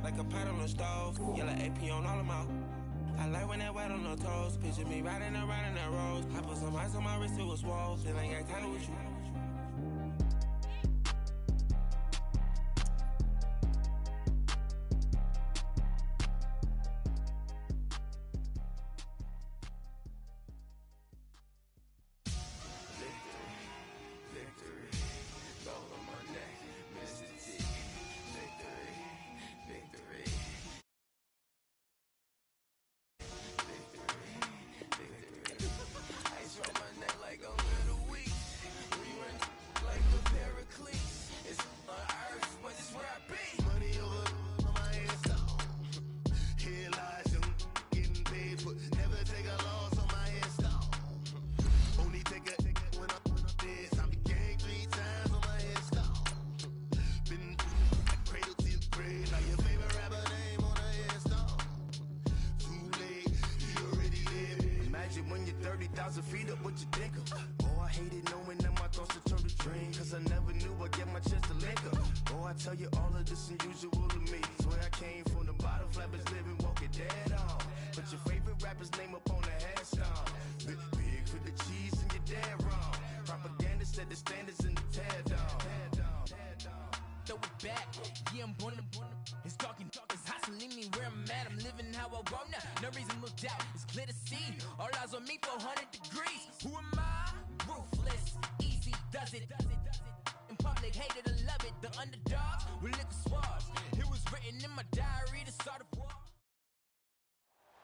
like a pot on the stove. Yellow AP on all of my. I like when that wet on the toes. Picture me riding around in that rose. I put some ice on my wrist, it was swole. Still ain't got time with you. Feet up, what you think of? Oh, I hated knowing that my thoughts would turn to dream. Cause I never knew I'd get my chance to link up. Oh, I tell you all of this unusual to me. Swear I came from the bottom, flappers living, walking dead on. But your favorite rapper's name up on the headstone. Big for the cheese and you're dead wrong. Propaganda set the standards in the tear down. Throw it back, yeah, I'm born to it's talking, it's hot, so leave me where I'm at. I'm living how I want now, no reason to doubt. It's clear to see, all eyes on me, 400 degrees. Who am I? Ruthless, easy, does it. In public, hate it or love it. The underdogs with liquor swabs. It was written in my diary to start a war.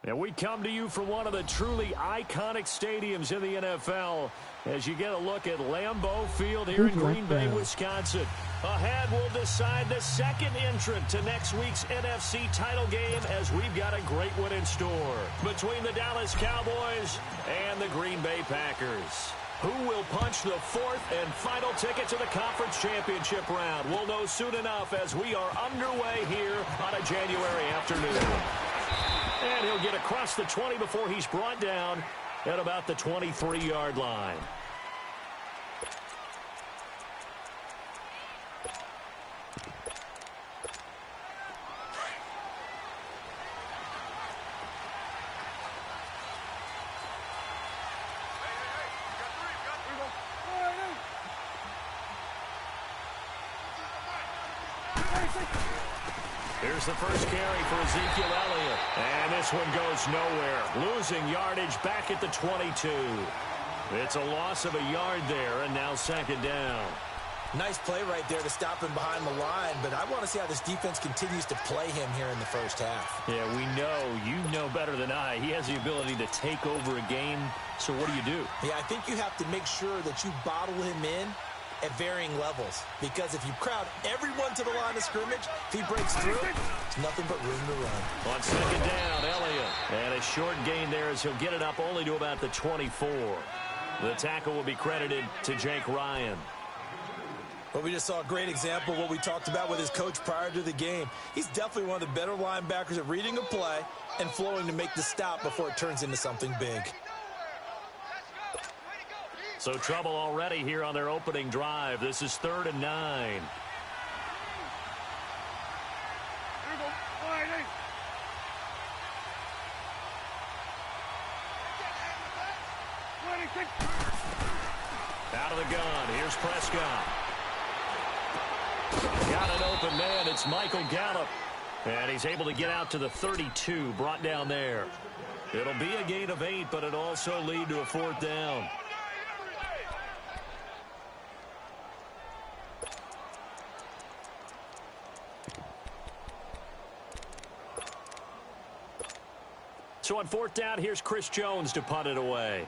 And we come to you from one of the truly iconic stadiums in the NFL as you get a look at Lambeau Field here in Green Bay, Wisconsin. Ahead, we'll decide the second entrant to next week's NFC title game as we've got a great one in store between the Dallas Cowboys and the Green Bay Packers. Who will punch the fourth and final ticket to the conference championship round? We'll know soon enough as we are underway here on a January afternoon. And he'll get across the 20 before he's brought down at about the 23-yard line. Here's the first carry for Ezekiel Elliott. And this one goes nowhere. Losing yardage back at the 22. It's a loss of a yard there, and now second down. Nice play right there to stop him behind the line, but I want to see how this defense continues to play him here in the first half. Yeah, we know. You know better than I. He has the ability to take over a game, so what do? Yeah, I think you have to make sure that you bottle him in at varying levels, because if you crowd everyone to the line of scrimmage, if he breaks through, it's nothing but room to run. On second down, Elliott. And a short gain there as he'll get it up only to about the 24. The tackle will be credited to Jake Ryan. But we just saw a great example of what we talked about with his coach prior to the game. He's definitely one of the better linebackers at reading a play and flowing to make the stop before it turns into something big. So trouble already here on their opening drive. This is 3rd and 9. Out of the gun. Here's Prescott. Got an open man. It's Michael Gallup. And he's able to get out to the 32. Brought down there. It'll be a gain of 8, but it'll also lead to a 4th down. So on 4th down, here's Chris Jones to punt it away.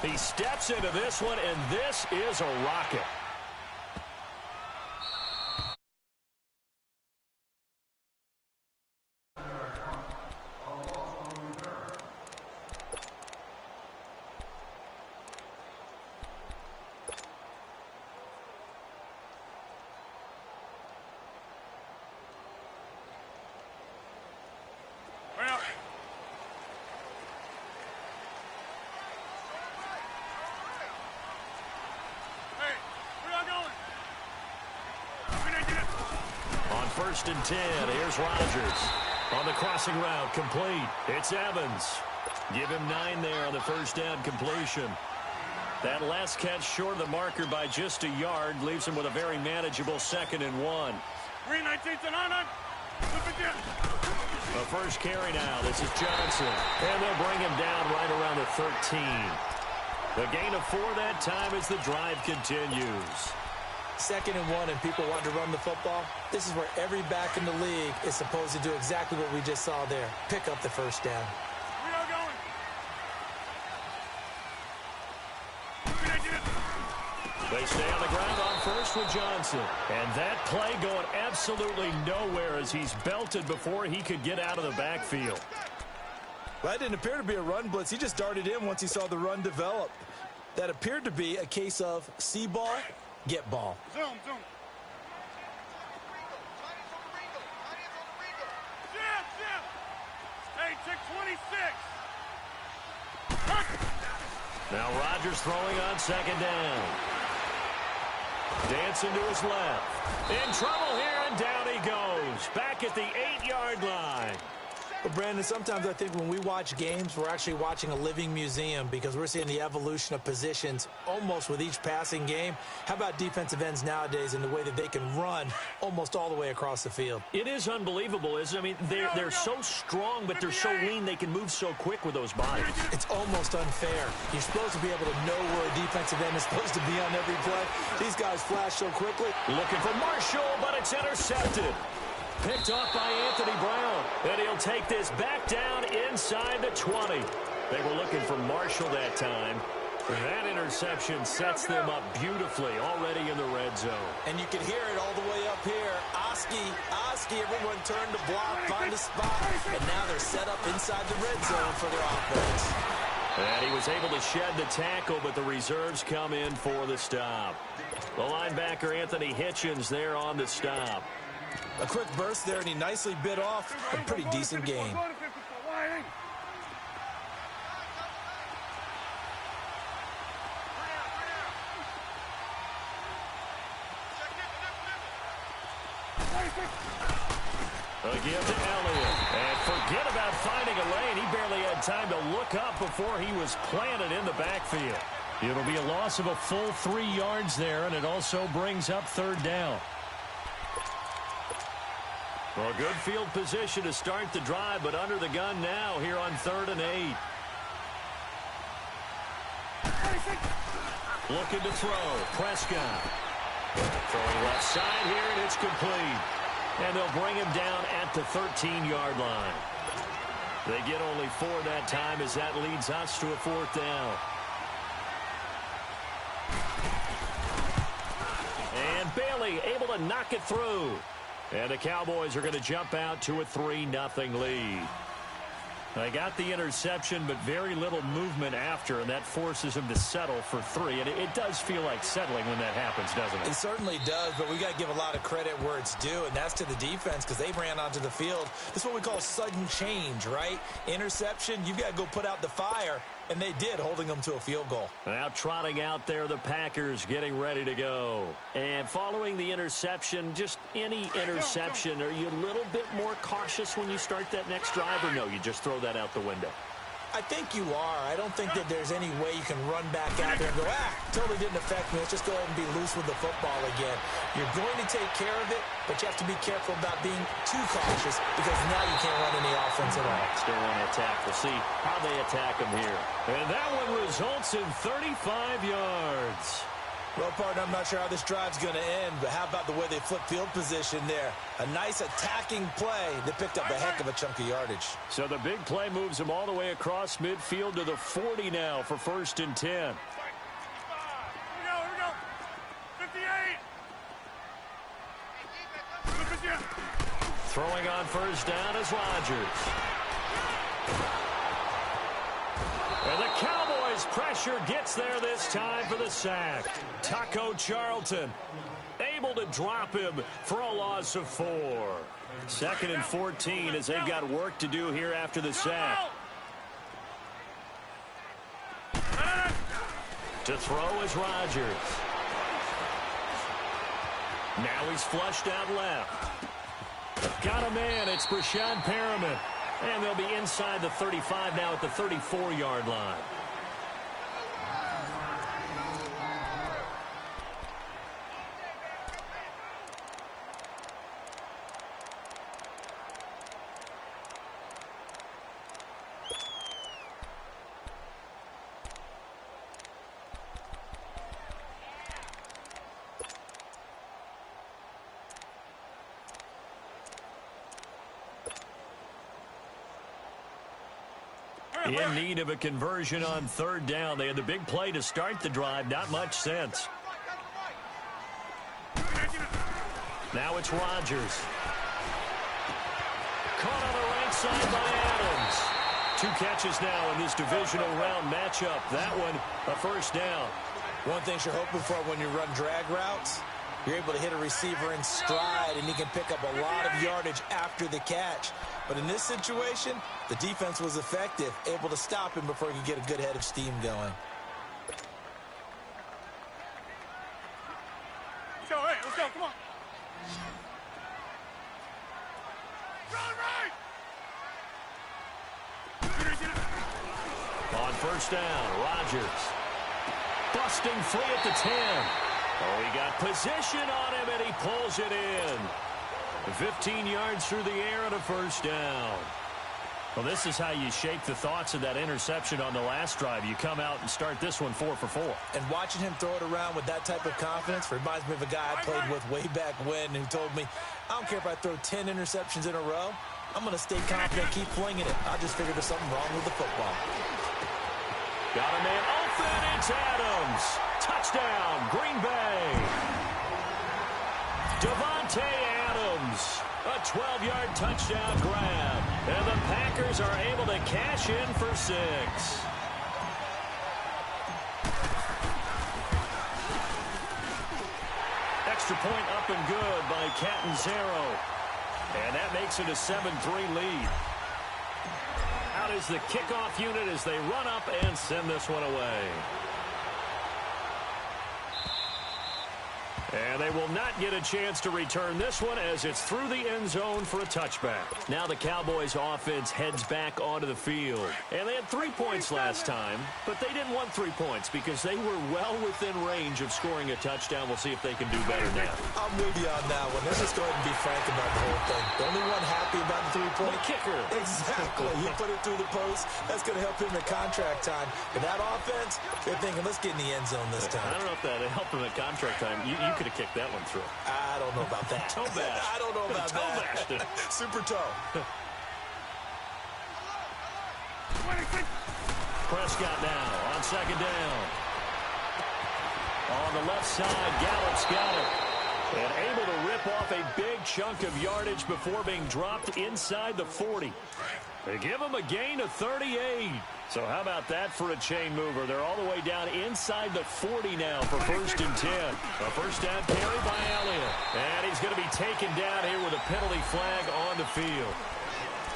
He steps into this one, and this is a rocket. 1st and 10. Here's Rodgers. On the crossing route, complete. It's Evans. Give him 9 there on the first down completion. That last catch short of the marker by just a yard leaves him with a very manageable 2nd and 1. The first carry now. This is Johnson. And they'll bring him down right around the 13. The gain of 4 that time as the drive continues. 2nd and 1 and people want to run the football. This is where every back in the league is supposed to do exactly what we just saw there. Pick up the first down. They stay on the ground on first with Johnson. And that play going absolutely nowhere as he's belted before he could get out of the backfield. Well, that didn't appear to be a run blitz. He just darted in once he saw the run develop. That appeared to be a case of see ball, get ball. Zoom. Hey, check 26. Now Rodgers throwing on 2nd down. Dancing to his left. In trouble here, and down he goes. Back at the 8-yard line. But, Brandon, sometimes I think when we watch games, we're actually watching a living museum because we're seeing the evolution of positions almost with each passing game. How about defensive ends nowadays and the way that they can run almost all the way across the field? It is unbelievable, isn't it? I mean, they're so strong, but they're so lean they can move so quick with those bodies. It's almost unfair. You're supposed to be able to know where a defensive end is supposed to be on every play. These guys flash so quickly. Looking for Marshall, but it's intercepted. Picked off by Anthony Brown. And he'll take this back down inside the 20. They were looking for Marshall that time. That interception sets them up beautifully already in the red zone. And you can hear it all the way up here. Oski, everyone turned to block, find a spot. And now they're set up inside the red zone for their offense. And he was able to shed the tackle, but the reserves come in for the stop. The linebacker, Anthony Hitchens, there on the stop. A quick burst there, and he nicely bit off a pretty decent gain. Again to Elliott. And forget about finding a lane. He barely had time to look up before he was planted in the backfield. It'll be a loss of a full 3 yards there, and it also brings up 3rd down. Well, a good field position to start the drive, but under the gun now here on 3rd and 8. Looking to throw. Prescott. Throwing left side here, and it's complete. And they'll bring him down at the 13-yard line. They get only 4 that time as that leads us to a 4th down. And Bailey able to knock it through. And the Cowboys are going to jump out to a 3-0 lead. They got the interception, but very little movement after, and that forces them to settle for 3. And it does feel like settling when that happens, doesn't it? It certainly does, but we got to give a lot of credit where it's due, and that's to the defense because they ran onto the field. This is what we call sudden change, right? Interception, you got to go put out the fire, and they did, holding them to a field goal. Now trotting out there, the Packers getting ready to go. And following the interception, just any interception, are you a little bit more cautious when you start that next drive, or no, you just throw that out the window? I think you are. I don't think that there's any way you can run back out there and go, totally didn't affect me. Let's just go ahead and be loose with the football again. You're going to take care of it, but you have to be careful about being too cautious because now you can't run any offense at all. Still want to attack. We'll see how they attack him here. And that one results in 35 yards. Well, partner, I'm not sure how this drive's going to end, but how about the way they flip field position there? A nice attacking play that picked up a heck of a chunk of yardage. So the big play moves them all the way across midfield to the 40 now for 1st and 10. Here we go. 58. Throwing on 1st down is Rodgers. And the Cowboys pressure gets there this time for the sack. Taco Charlton able to drop him for a loss of 4. 2nd and 14 as they've got work to do here after the sack. To throw is Rodgers. Now he's flushed out left. Got a man. It's Brashad Perriman. And they'll be inside the 35 now at the 34-yard line. In need of a conversion on third down. They had the big play to start the drive. Not much sense. Now it's Rodgers. Caught on the right side by Adams. 2 catches now in this divisional round matchup. That one, a first down. One thing you're hoping for when you run drag routes, you're able to hit a receiver in stride, and he can pick up a lot of yardage after the catch. But in this situation, the defense was effective, able to stop him before he could get a good head of steam going. Let's go, hey, let's go, come on. Run right! On first down, Rodgers. Busting free at the 10. Oh, he got position on him, and he pulls it in. 15 yards through the air and a first down. Well, this is how you shake the thoughts of that interception on the last drive. You come out and start this one 4 for 4. And watching him throw it around with that type of confidence reminds me of a guy I played with way back when who told me, I don't care if I throw 10 interceptions in a row. I'm going to stay confident, keep flinging it. I just figured there's something wrong with the football. Got a man open. It's Adams. Touchdown, Green Bay. Devontae Adams. A 12-yard touchdown grab. And the Packers are able to cash in for 6. Extra point up and good by Catanzaro. And that makes it a 7-3 lead. Out is the kickoff unit as they run up and send this one away. And they will not get a chance to return this one as it's through the end zone for a touchback. Now the Cowboys offense heads back onto the field. And they had 3 points last time, but they didn't want 3 points because they were well within range of scoring a touchdown. We'll see if they can do better now. I'm with you on that one. Let's just go ahead and be frank about the whole thing. The only one happy about the 3-point kicker. Exactly. You put it through the post. That's going to help him at contract time. But that offense, they're thinking, let's get in the end zone this time. I don't know if that helped him at contract time. You could have kicked that one through. I don't know about that. Toe bash. I don't know about that. Super toe. Prescott now on second down. On the left side, Gallup's got it. And able to rip off a big chunk of yardage before being dropped inside the 40. They give him a gain of 38. So how about that for a chain mover? They're all the way down inside the 40 now for 1st and 10. A first down carry by Elliott. And he's going to be taken down here with a penalty flag on the field.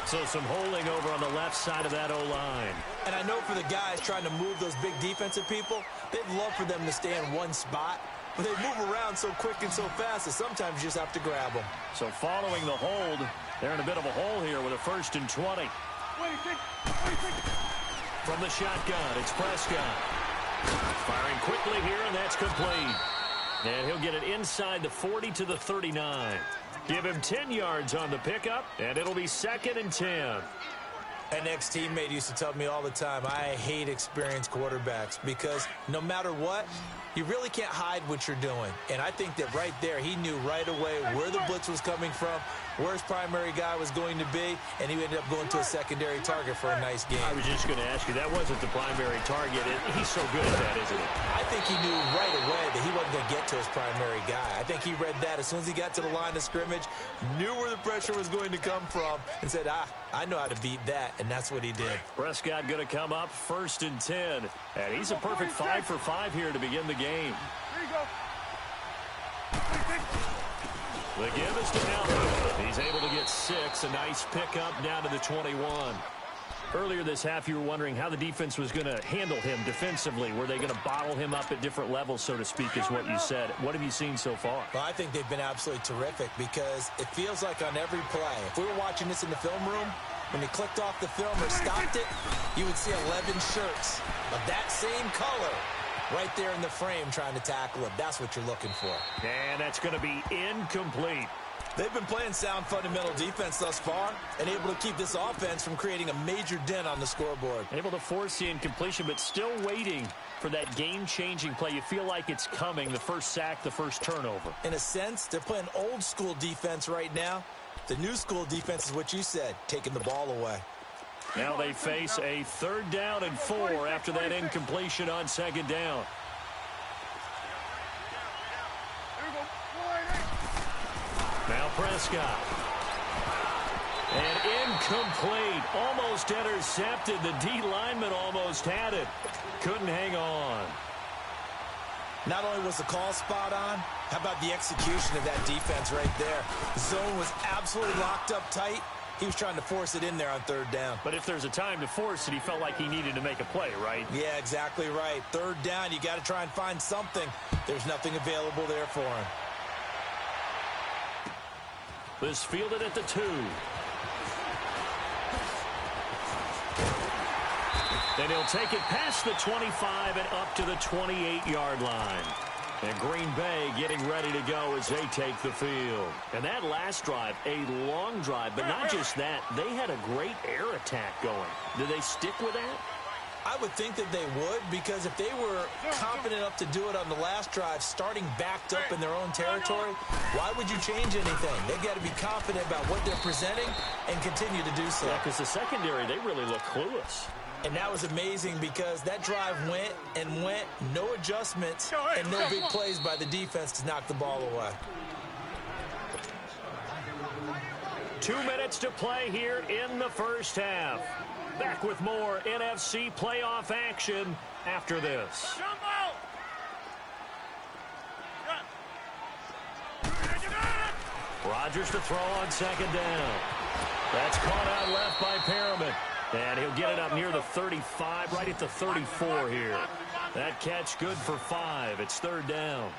So some holding over on the left side of that O-line. And I know for the guys trying to move those big defensive people, they'd love for them to stay in one spot. But they move around so quick and so fast that sometimes you just have to grab them. So following the hold, they're in a bit of a hole here with a 1st and 20. From the shotgun, it's Prescott. Firing quickly here, and that's complete. And he'll get it inside the 40 to the 39. Give him 10 yards on the pickup, and it'll be 2nd and 10. An ex-teammate used to tell me all the time, I hate experienced quarterbacks because no matter what, you really can't hide what you're doing. And I think that right there, he knew right away where the blitz was coming from, where his primary guy was going to be, and he ended up going to a secondary target for a nice game. I was just going to ask you, that wasn't the primary target. He's so good at that, isn't he? I think he knew right away that he wasn't going to get to his primary guy. I think he read that as soon as he got to the line of scrimmage, knew where the pressure was going to come from, and said, I know how to beat that, and that's what he did. Prescott going to come up 1st and 10, and he's a perfect 5 for 5 here to begin the game. There you go. The give is to Allen. He's able to get 6. A nice pickup down to the 21. Earlier this half, you were wondering how the defense was going to handle him defensively. Were they going to bottle him up at different levels, so to speak, is what you said. What have you seen so far? Well, I think they've been absolutely terrific because it feels like on every play, if we were watching this in the film room, when you clicked off the film or stopped it, you would see 11 shirts of that same color right there in the frame trying to tackle him. That's what you're looking for. And that's going to be incomplete. They've been playing sound fundamental defense thus far and able to keep this offense from creating a major dent on the scoreboard. Able to force the incompletion, but still waiting for that game-changing play. You feel like it's coming, the first sack, the first turnover. In a sense, they're playing old-school defense right now. The new school defense is what you said, taking the ball away. Now they face a 3rd down and 4 after that incompletion on 2nd down. Now Prescott. And incomplete. Almost intercepted. The D lineman almost had it. Couldn't hang on. Not only was the call spot on, how about the execution of that defense right there? The zone was absolutely locked up tight. He was trying to force it in there on 3rd down. But if there's a time to force it, he felt like he needed to make a play, right? Yeah, exactly right. 3rd down, you got to try and find something. There's nothing available there for him. This fielded at the 2. Then he'll take it past the 25 and up to the 28-yard line. And Green Bay getting ready to go as they take the field. And that last drive, a long drive, but not just that. They had a great air attack going. Did they stick with that? I would think that they would, because if they were confident enough to do it on the last drive, starting backed up in their own territory, why would you change anything? They've got to be confident about what they're presenting and continue to do so. Yeah, because the secondary, they really look clueless. And that was amazing because that drive went and went, no adjustments, and no big plays by the defense to knock the ball away. 2 minutes to play here in the first half. Back with more NFC playoff action after this. Rodgers to throw on 2nd down. That's caught out left by Perriman. And he'll get it up near the 35, right at the 34 here. That catch good for 5. It's 3rd down.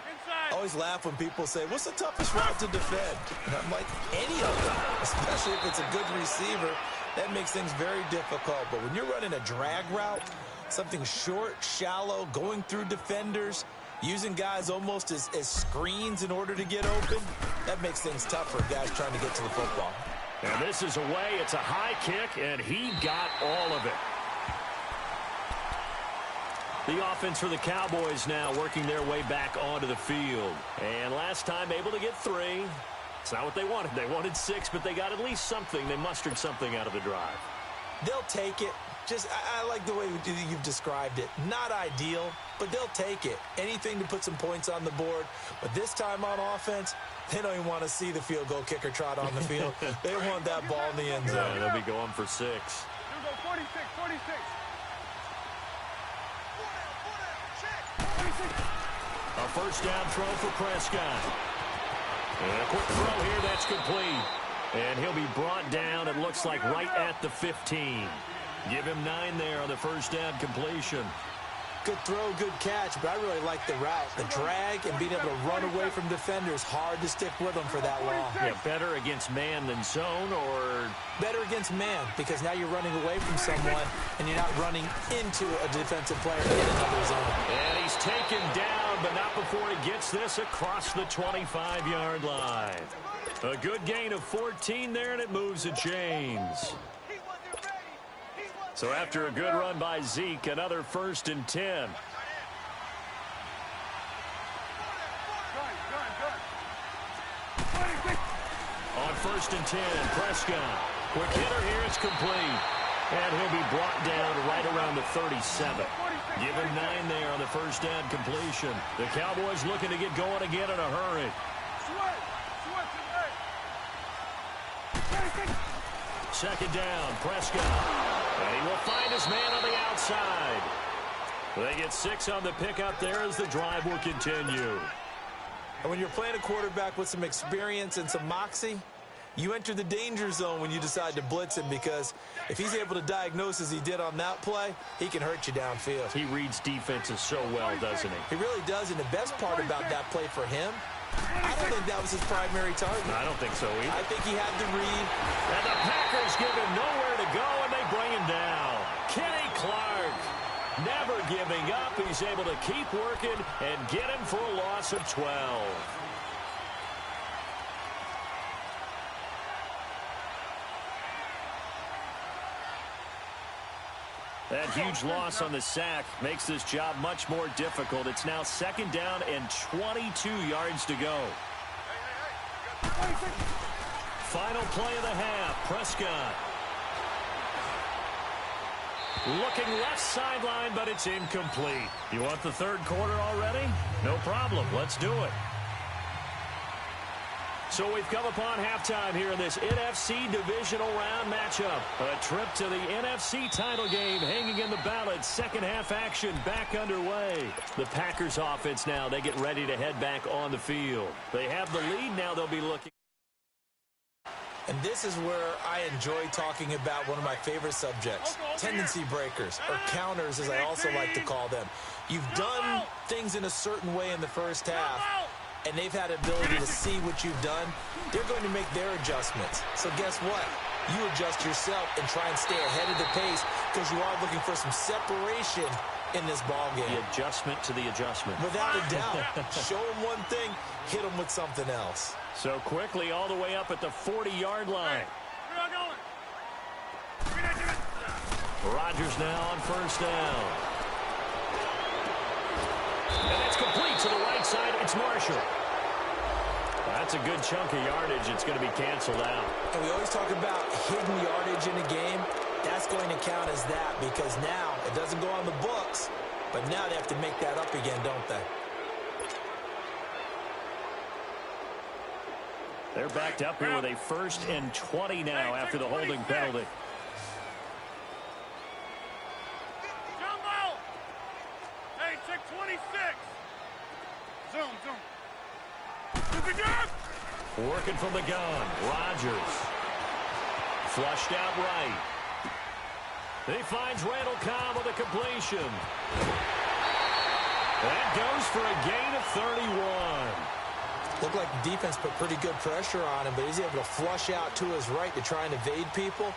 I always laugh when people say, what's the toughest route to defend? And I'm like, any of them, especially if it's a good receiver. That makes things very difficult. But when you're running a drag route, something short, shallow, going through defenders, using guys almost as screens in order to get open, that makes things tough for guys trying to get to the football. And this is away. It's a high kick, and he got all of it. The offense for the Cowboys now working their way back onto the field. And last time able to get 3. It's not what they wanted. They wanted 6, but they got at least something. They mustered something out of the drive. They'll take it. Just, I like the way you've described it. Not ideal, but they'll take it. Anything to put some points on the board. But this time on offense, they don't even want to see the field goal kicker trot on the field. They want that ball in the end zone. Yeah, they'll be going for 6. Here we go, 46, 46. A first down throw for Prescott. And a quick throw here, that's complete. And he'll be brought down, it looks like, right at the 15. Give him 9 there on the first down completion. Good throw, good catch, but I really like the route. The drag and being able to run away from defenders, hard to stick with them for that long. Yeah, better against man than zone, or better against man, because now you're running away from someone and you're not running into a defensive player in another zone. And he's taken down, but not before he gets this across the 25-yard line. A good gain of 14 there, and it moves the chains. So after a good run by Zeke, another 1st and 10. On 1st and 10, Prescott. Quick hitter here, it's complete. And he'll be brought down right around the 37. Give him 9 there on the first down completion. The Cowboys looking to get going again in a hurry. Second down, Prescott. And he will find his man on the outside. They get 6 on the pickup there as the drive will continue. And when you're playing a quarterback with some experience and some moxie, You enter the danger zone when you decide to blitz him, because if he's able to diagnose as he did on that play, he can hurt you downfield. He reads defenses so well, doesn't he? He really does, and the best part about that play for him, I don't think that was his primary target. I don't think so either. I think he had the read. And the Packers give him nowhere to go, and they bring him down. Kenny Clark, never giving up. He's able to keep working and get him for a loss of 12. That huge loss on the sack makes this job much more difficult. It's now 2nd down and 22 yards to go. Final play of the half. Prescott. Looking left sideline, but it's incomplete. You want the 3rd quarter already? No problem. Let's do it. So we've come upon halftime here in this NFC divisional round matchup. A trip to the NFC title game hanging in the balance. Second half action back underway. The Packers offense now, they get ready to head back on the field. They have the lead now. They'll be looking. And this is where I enjoy talking about one of my favorite subjects, tendency breakers, or counters as I also like to call them. You've done things in a certain way in the first half, and they've had the ability to see what you've done. They're going to make their adjustments. So guess what? You adjust yourself and try and stay ahead of the pace, because you are looking for some separation in this ball game. The adjustment to the adjustment. Without a doubt. Show them one thing, hit them with something else. So quickly all the way up at the 40-yard line. Rodgers now on 1st down. And that's complete to the right side. It's Marshall. That's a good chunk of yardage. It's going to be canceled out. And we always talk about hidden yardage in a game. That's going to count as that, because now it doesn't go on the books, but now they have to make that up again, don't they? They're backed up here with a 1st and 20 now after the holding penalty. Jumbo! Hey, check 26. Zoom. Working from the gun. Rodgers. Flushed out right. He finds Randall Cobb with a completion. That goes for a gain of 31. Looked like the defense put pretty good pressure on him, but he's able to flush out to his right to try and evade people.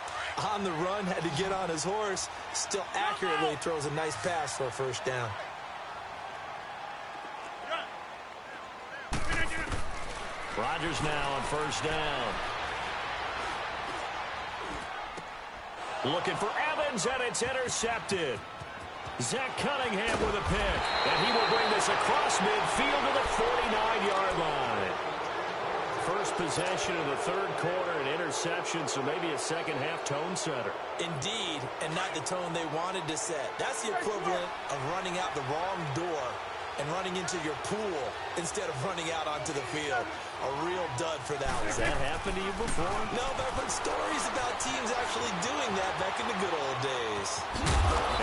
On the run, had to get on his horse. Still accurately throws a nice pass for a 1st down. Rodgers now on 1st down. Looking for Evans, and it's intercepted. Zach Cunningham with a pick, and he will bring this across midfield to the 49-yard line. First possession of the 3rd quarter, an interception, so maybe a second-half tone setter. Indeed, and not the tone they wanted to set. That's the equivalent of running out the wrong door and running into your pool instead of running out onto the field. A real dud for that one. Has that happened to you before? No, but I've heard stories about teams actually doing that back in the good old days.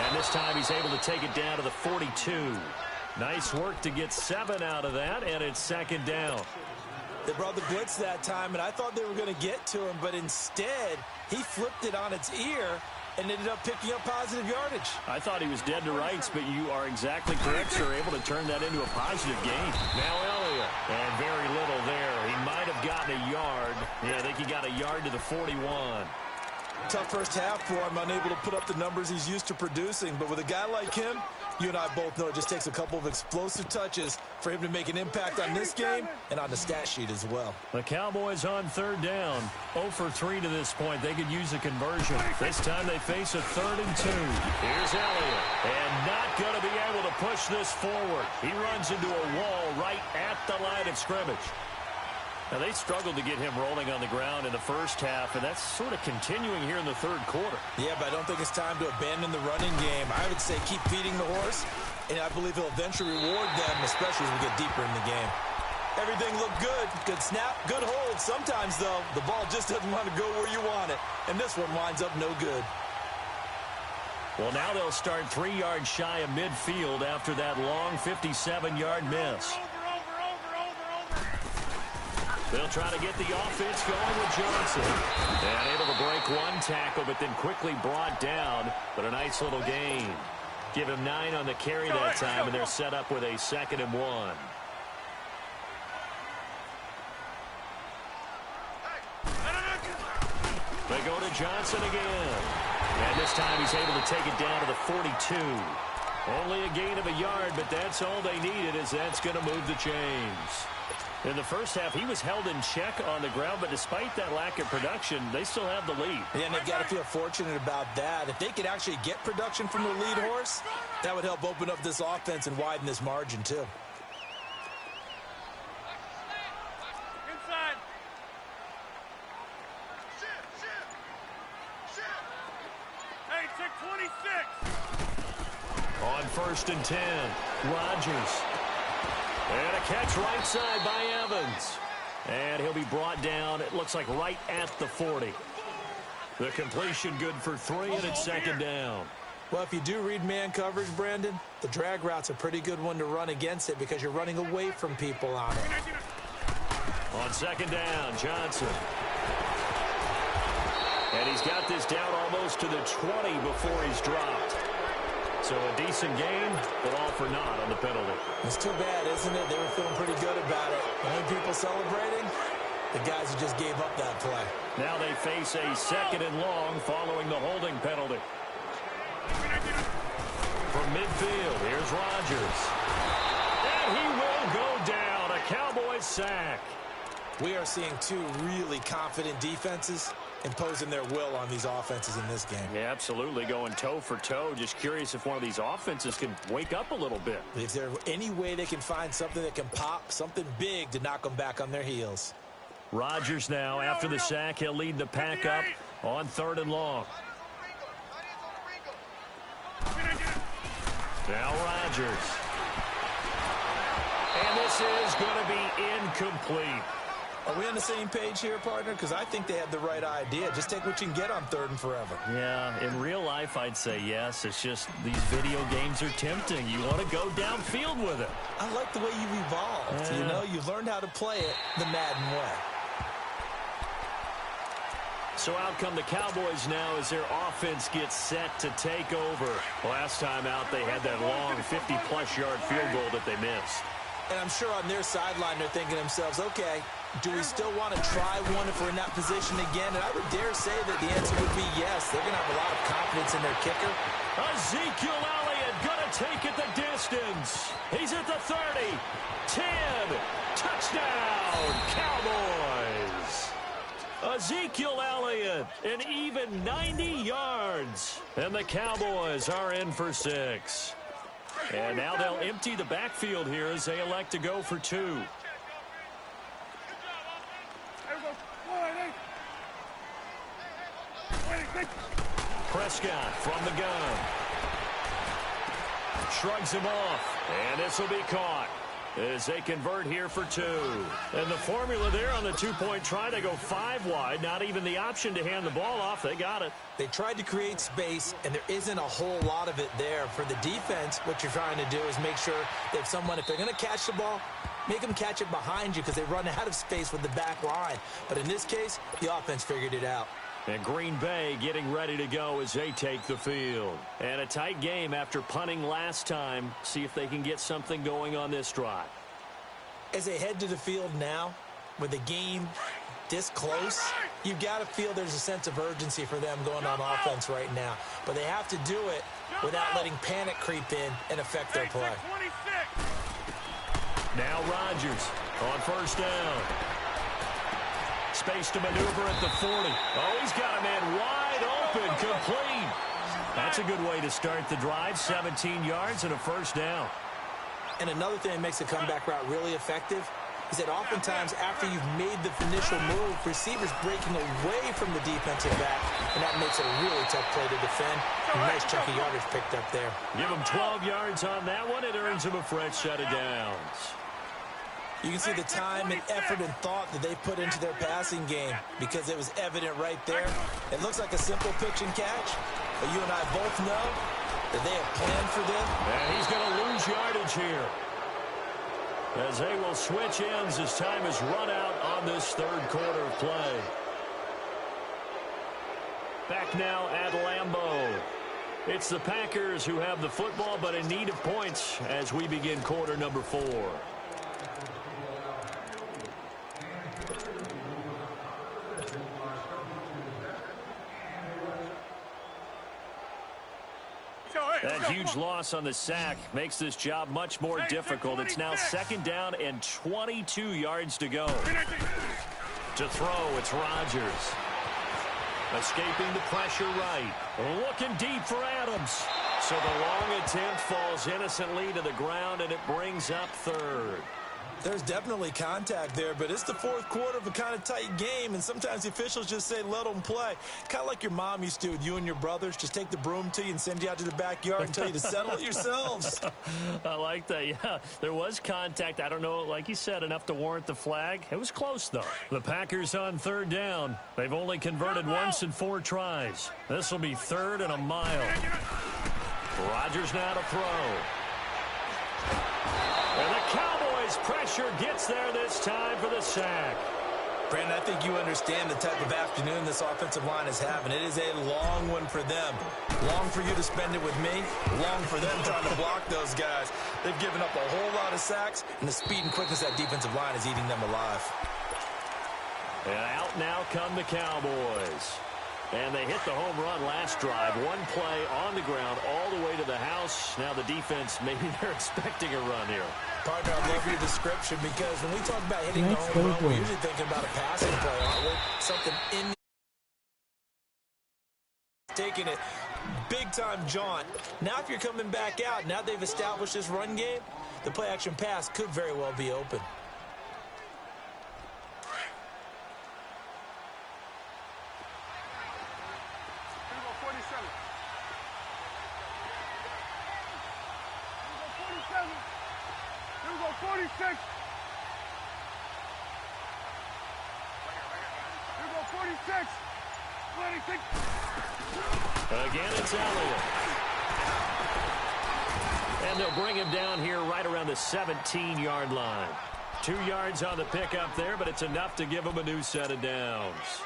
And this time he's able to take it down to the 42. Nice work to get 7 out of that, and it's 2nd down. They brought the blitz that time, and I thought they were going to get to him, but instead he flipped it on its ear and ended up picking up positive yardage. I thought he was dead to rights, but you are exactly correct, sir. Able to turn that into a positive gain. Now Elliott. And very little there. He might have gotten a yard. Yeah, I think he got a yard to the 41. Tough first half for him, unable to put up the numbers he's used to producing. But with a guy like him, you and I both know it just takes a couple of explosive touches for him to make an impact on this game and on the stat sheet as well. The Cowboys on 3rd down. 0 for 3 to this point. They could use a conversion. This time they face a 3rd and 2. Here's Elliott. And not going to be able to push this forward. He runs into a wall right at the line of scrimmage. Now, they struggled to get him rolling on the ground in the first half, and that's sort of continuing here in the 3rd quarter. Yeah, but I don't think it's time to abandon the running game. I would say keep feeding the horse, and I believe he'll eventually reward them, especially as we get deeper in the game. Everything looked good. Good snap, good hold. Sometimes, though, the ball just doesn't want to go where you want it, and this one winds up no good. Well, now they'll start 3 yards shy of midfield after that long 57-yard miss. They'll try to get the offense going with Johnson. And able to break one tackle, but then quickly brought down. But a nice little gain. Give him 9 on the carry that time, and they're set up with a 2nd and 1. They go to Johnson again. And this time he's able to take it down to the 42. Only a gain of a yard, but that's all they needed, as that's going to move the chains. In the first half, he was held in check on the ground, but despite that lack of production, they still have the lead. Yeah, and they've got to feel fortunate about that. If they could actually get production from the lead horse, that would help open up this offense and widen this margin, too. Inside. Hey, check 26. On 1st and 10, Rodgers. And a catch right side by Evans. And he'll be brought down, it looks like right at the 40. The completion good for 3, and it's 2nd down. Well, if you do read man coverage, Brandon, the drag route's a pretty good one to run against it because you're running away from people on it. On 2nd down, Johnson. And he's got this down almost to the 20 before he's dropped. So a decent game, but all for naught on the penalty. It's too bad, isn't it? They were feeling pretty good about it. Only people celebrating, the guys who just gave up that play. Now they face a 2nd and long following the holding penalty. From midfield, here's Rodgers. And he will go down. A Cowboys sack. We are seeing 2 really confident defenses imposing their will on these offenses in this game. Yeah, absolutely, going toe for toe. Just curious if one of these offenses can wake up a little bit. Is there any way they can find something that can pop, something big to knock them back on their heels? Rodgers now, after the sack, he'll lead the pack up on 3rd and long. Now Rodgers. And this is going to be incomplete. Are we on the same page here, partner? Because I think they had the right idea. Just take what you can get on 3rd and forever. Yeah, in real life, I'd say yes. It's just these video games are tempting. You want to go downfield with it. I like the way you've evolved. Yeah. You know, you've learned how to play it the Madden way. So out come the Cowboys now as their offense gets set to take over. Last time out, they had that long 50-plus yard field goal that they missed. And I'm sure on their sideline, they're thinking to themselves, okay, do we still want to try one if we're in that position again? And I would dare say that the answer would be yes. They're going to have a lot of confidence in their kicker. Ezekiel Elliott going to take it the distance. He's at the 30, 10, touchdown, Cowboys. Ezekiel Elliott, an even 90 yards. And the Cowboys are in for 6. And now they'll empty the backfield here as they elect to go for 2. Prescott from the gun. Shrugs him off. And this will be caught as they convert here for 2. And the formula there on the 2-point try, they go 5 wide. Not even the option to hand the ball off. They got it. They tried to create space, and there isn't a whole lot of it there. For the defense, what you're trying to do is make sure that someone, if they're going to catch the ball, make them catch it behind you because they run out of space with the back line. But in this case, the offense figured it out. And Green Bay getting ready to go as they take the field. And a tight game after punting last time. See if they can get something going on this drive. As they head to the field now, with the game this close, you've got to feel there's a sense of urgency for them going on offense right now. But they have to do it without letting panic creep in and affect their play. Now Rodgers on 1st down. Space to maneuver at the 40. Oh, he's got a man wide open, complete. That's a good way to start the drive. 17 yards and a 1st down. And another thing that makes the comeback route really effective is that oftentimes after you've made the initial move, receivers breaking away from the defensive back, and that makes it a really tough play to defend. A nice chunk of yardage picked up there. Give him 12 yards on that one. It earns him a fresh set of downs. You can see the time and effort and thought that they put into their passing game because it was evident right there. It looks like a simple pitch and catch, but you and I both know that they have planned for this. And he's going to lose yardage here. as they will switch ends as time is run out on this third quarter of play. Back now at Lambeau. It's the Packers who have the football, but in need of points as we begin quarter number 4. That huge loss on the sack makes this job much more difficult. It's now 2nd down and 22 yards to go. To throw, it's Rodgers. Escaping the pressure right. Looking deep for Adams. So the long attempt falls innocently to the ground, and it brings up 3rd. There's definitely contact there, but it's the 4th quarter of a kind of tight game, and sometimes the officials just say, let them play. Kind of like your mom used to with you and your brothers. Just take the broom to you and send you out to the backyard and tell you to settle it yourselves. I like that, yeah. There was contact. I don't know, like you said, enough to warrant the flag. It was close, though. The Packers on 3rd down. They've only converted once in 4 tries. This will be 3rd and a mile. Rodgers now to throw. And the Cowboys pressure gets there this time for the sack. Brandon, I think you understand the type of afternoon this offensive line is having. It is a long one for them. Long for you to spend it with me. Long for them trying to block those guys. They've given up a whole lot of sacks, and the speed and quickness of that defensive line is eating them alive. And out now come the Cowboys. And they hit the home run last drive. One play on the ground all the way to the house. Now the defense, maybe they're expecting a run here. Partner, I love your description because when we talk about hitting the home run, we're usually thinking about a passing play, aren't we? Something in taking it. Big-time jaunt. Now if you're coming back out, now they've established this run game, the play-action pass could very well be open. Again, it's Elliott. And they'll bring him down here right around the 17-yard line. 2 yards on the pickup there, but it's enough to give him a new set of downs.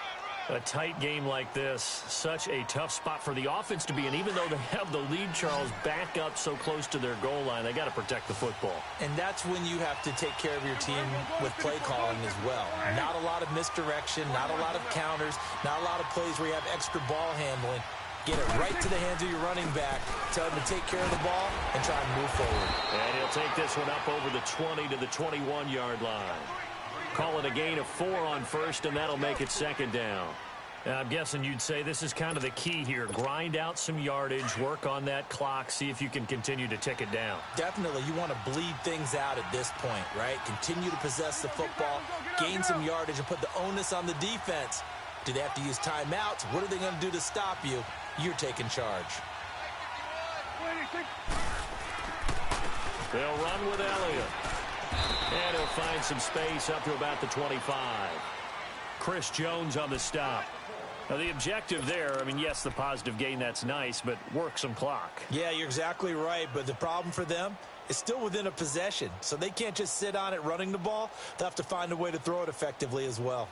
A tight game like this, such a tough spot for the offense to be in. Even though they have the lead, Charles, back up so close to their goal line, they got to protect the football. And that's when you have to take care of your team with play calling as well. Not a lot of misdirection, not a lot of counters, not a lot of plays where you have extra ball handling. Get it right to the hands of your running back. Tell him to take care of the ball and try and move forward. And he'll take this one up over the 20 to the 21-yard line. Call it a gain of 4 on first, and that'll make it 2nd down. I'm guessing you'd say this is kind of the key here. Grind out some yardage, work on that clock, see if you can continue to tick it down. Definitely. You want to bleed things out at this point, right? Continue to possess the football, gain some yardage, and put the onus on the defense. Do they have to use timeouts? What are they going to do to stop you? You're taking charge. They'll run with Elliott. And he'll find some space up to about the 25. Chris Jones on the stop. Now, the objective there, I mean, yes, the positive gain, that's nice, but work some clock. Yeah, you're exactly right, but the problem for them is still within a possession, so they can't just sit on it running the ball. They'll have to find a way to throw it effectively as well.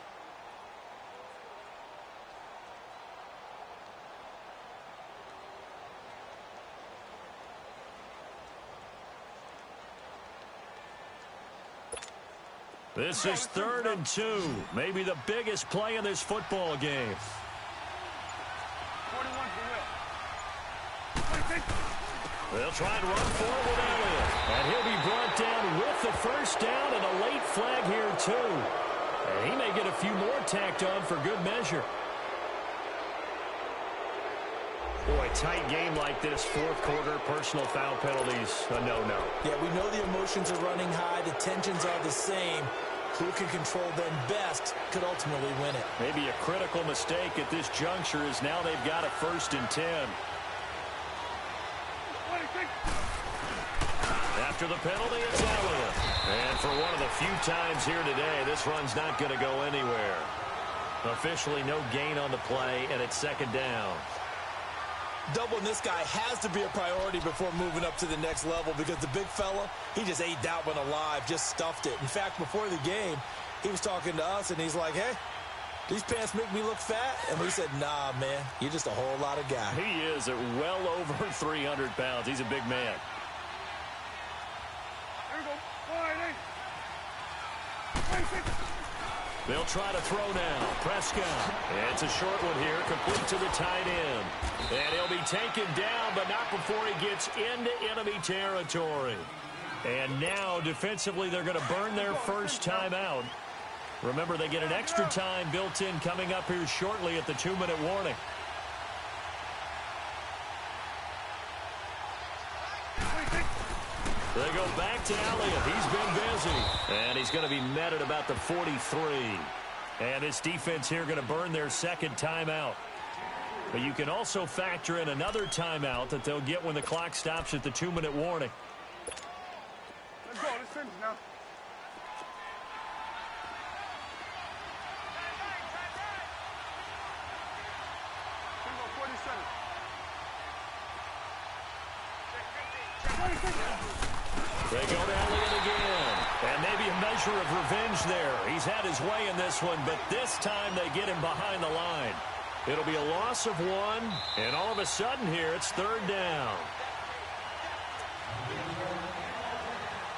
This is 3rd and 2. Maybe the biggest play in this football game. They'll try and run forward with Elliott. And he'll be brought down with the first down and a late flag here, too. And he may get a few more tacked on for good measure. Boy, tight game like this, 4th quarter, personal foul penalties, a no-no. Yeah, we know the emotions are running high. The tensions are the same. Who can control them best could ultimately win it. Maybe a critical mistake at this juncture is now they've got a 1st and 10. After the penalty, it's Elliott. And for one of the few times here today, this run's not going to go anywhere. Officially no gain on the play, and it's 2nd down. Doubling this guy has to be a priority before moving up to the next level because the big fella, he just ate that one alive, just stuffed it. In fact, before the game, he was talking to us, and he's like, hey, these pants make me look fat? And we said, nah, man, you're just a whole lot of guy. He is at well over 300 pounds. He's a big man. There we go. 4, 8. They'll try to throw now. Prescott. It's a short one here, complete to the tight end. And he'll be taken down, but not before he gets into enemy territory. And now, defensively, they're going to burn their first timeout. Remember, they get an extra time built in coming up here shortly at the 2-minute warning. They go back to Elliott. He's been busy. And he's going to be met at about the 43. And this defense here going to burn their second timeout. But you can also factor in another timeout that they'll get when the clock stops at the 2-minute warning. Let's go. Let's finish now. They go to Elliott again. And maybe a measure of revenge there. He's had his way in this one, but this time they get him behind the line. It'll be a loss of 1, and all of a sudden here it's 3rd down.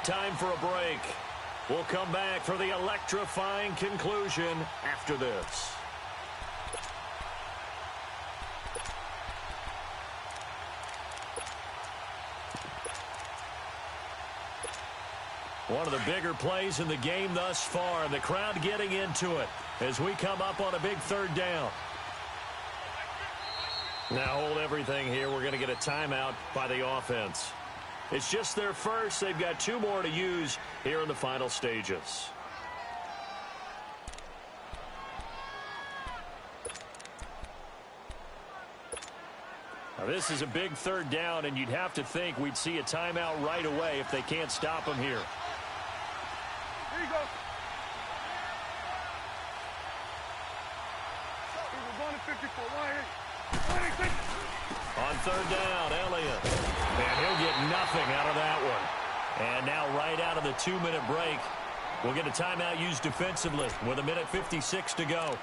Time for a break. We'll come back for the electrifying conclusion after this. One of the bigger plays in the game thus far, and the crowd getting into it as we come up on a big 3rd down. Now hold everything here. We're going to get a timeout by the offense. It's just their first. They've got 2 more to use here in the final stages. Now this is a big 3rd down, and you'd have to think we'd see a timeout right away if they can't stop them here. Here you go. We're going to 54. 1, 8. On 3rd down, Elliott. And he'll get nothing out of that one. And now right out of the 2-minute break, we'll get a timeout used defensively with 1:56 to go.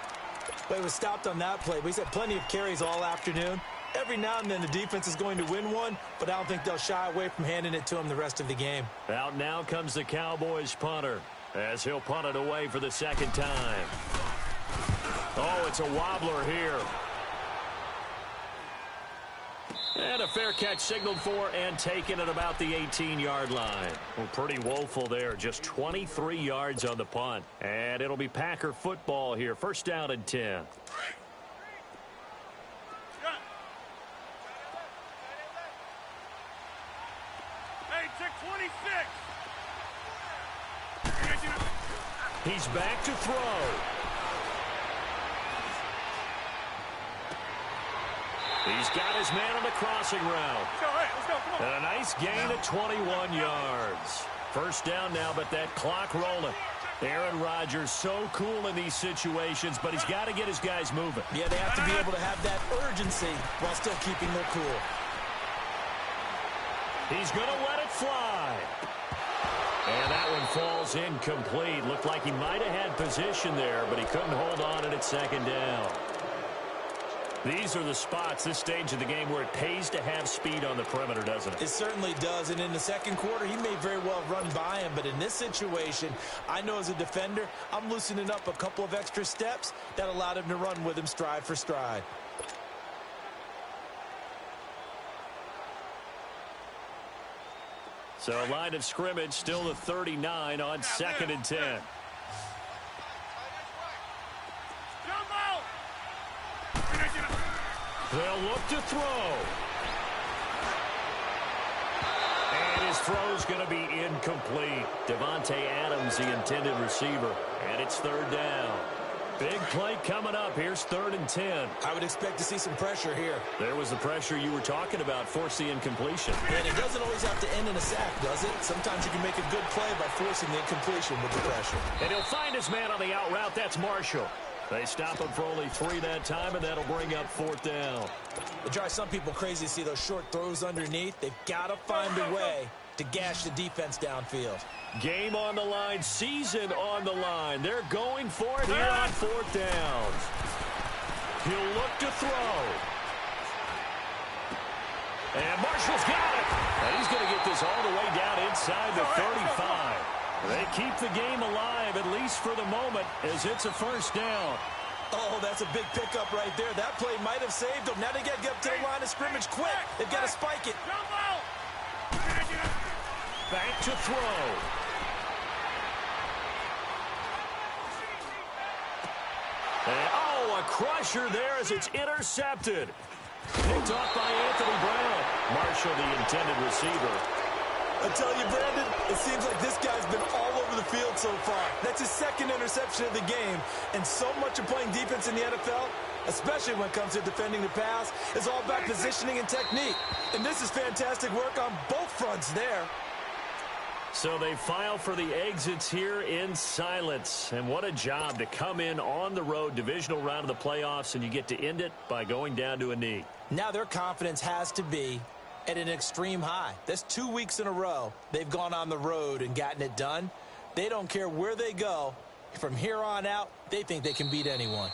But it was stopped on that play. We've had plenty of carries all afternoon. Every now and then the defense is going to win one, but I don't think they'll shy away from handing it to him the rest of the game. Out now comes the Cowboys punter as he'll punt it away for the 2nd time. Oh, it's a wobbler here. And a fair catch signaled for and taken at about the 18-yard line. Well, pretty woeful there. Just 23 yards on the punt. And it'll be Packer football here. 1st down and 10. Hey, check 26. He's back to throw. He's got his man on the crossing route. Let's go, come on. And a nice gain of 21 yards. 1st down now, but that clock rolling. Aaron Rodgers so cool in these situations, but he's got to get his guys moving. Yeah, they have to be able to have that urgency while still keeping their cool. He's going to let it fly. And that one falls incomplete. Looked like he might have had position there, but he couldn't hold on and it's 2nd down. These are the spots, this stage of the game, where it pays to have speed on the perimeter, doesn't it? It certainly does, and in the 2nd quarter, he may very well run by him, but in this situation, I know as a defender, I'm loosening up a couple of extra steps that allowed him to run with him stride for stride. So line of scrimmage still the 39 on 2nd and 10. They'll look to throw. And his throw's going to be incomplete. Devontae Adams, the intended receiver. And it's 3rd down. Big play coming up. Here's 3rd and 10. I would expect to see some pressure here. There was the pressure you were talking about, force the incompletion. And it doesn't always have to end in a sack, does it? Sometimes you can make a good play by forcing the incompletion with the pressure. And he'll find his man on the out route. That's Marshall. They stop him for only 3 that time, and that'll bring up 4th down. It drives some people crazy to see those short throws underneath. They've got to find a way to gash the defense downfield. Game on the line, season on the line. They're going for it here on 4th downs. He'll look to throw. And Marshall's got it. And he's going to get this all the way down inside the 35. They keep the game alive, at least for the moment, as it's a 1st down. Oh, that's a big pickup right there. That play might have saved them. Now they got to get up to the line of scrimmage quick. They've got to spike it. Back to throw. And, oh, a crusher there as it's intercepted. Picked off by Anthony Brown. Marshall, the intended receiver. I tell you, Brandon, it seems like this guy's been all over the field so far. That's his 2nd interception of the game. And so much of playing defense in the NFL, especially when it comes to defending the pass, is all about positioning and technique. And this is fantastic work on both fronts there. So they file for the exits here in silence. And what a job to come in on the road, divisional round of the playoffs, and you get to end it by going down to a knee. Now their confidence has to be at an extreme high. That's 2 weeks in a row they've gone on the road and gotten it done. They don't care where they go. From here on out, they think they can beat anyone.